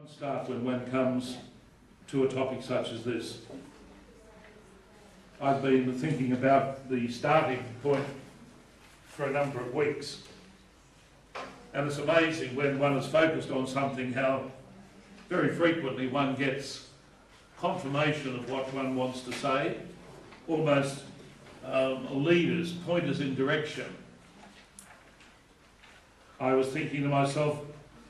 Start when one comes to a topic such as this. I've been thinking about the starting point for a number of weeks, and it's amazing when one is focused on something how very frequently one gets confirmation of what one wants to say, almost leaders, pointers in direction. I was thinking to myself,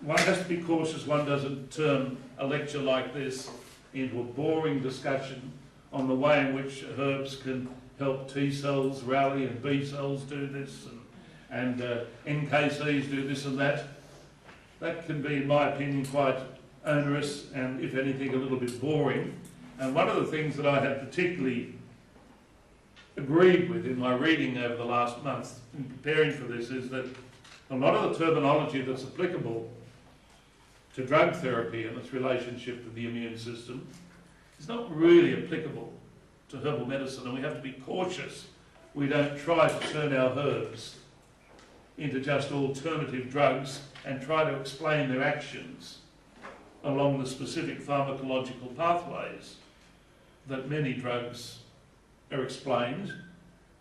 one has to be cautious one doesn't turn a lecture like this into a boring discussion on the way in which herbs can help T cells rally and B cells do this and NKCs do this and that. That can be, in my opinion, quite onerous and, if anything, a little bit boring. And one of the things that I have particularly agreed with in my reading over the last month in preparing for this is that a lot of the terminology that's applicable to drug therapy and its relationship to the immune system is not really applicable to herbal medicine, and we have to be cautious we don't try to turn our herbs into just alternative drugs and try to explain their actions along the specific pharmacological pathways that many drugs are explained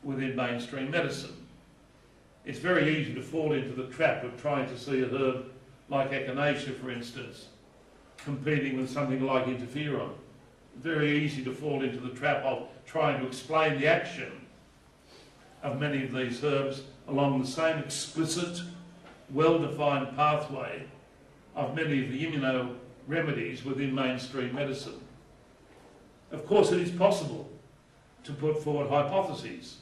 within mainstream medicine. It's very easy to fall into the trap of trying to see a herb like echinacea, for instance, competing with something like interferon. Very easy to fall into the trap of trying to explain the action of many of these herbs along the same explicit, well-defined pathway of many of the immuno remedies within mainstream medicine. Of course, it is possible to put forward hypotheses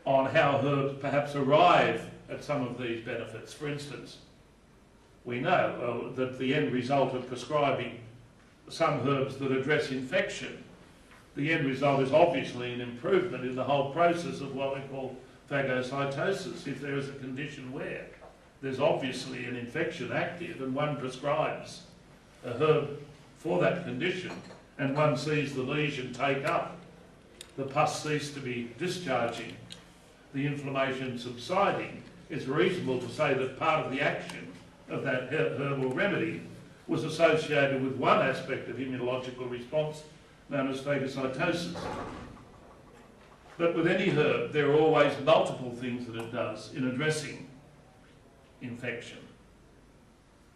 on how herbs perhaps arrive at some of these benefits. For instance, we know that the end result of prescribing some herbs that address infection, the end result is obviously an improvement in the whole process of what we call phagocytosis. If there is a condition where there's obviously an infection active and one prescribes a herb for that condition and one sees the lesion take up, the pus cease to be discharging, the inflammation subsiding, it's reasonable to say that part of the action of that herbal remedy was associated with one aspect of immunological response known as phagocytosis. But with any herb, there are always multiple things that it does in addressing infection.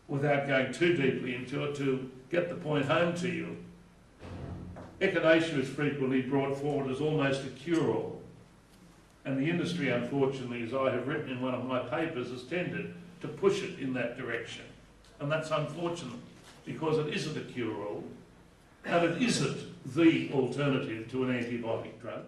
Without going too deeply into it, to get the point home to you, echinacea is frequently brought forward as almost a cure-all. And the industry, unfortunately, as I have written in one of my papers, has tended to push it in that direction. And that's unfortunate, because it isn't a cure-all, and it isn't the alternative to an antibiotic drug.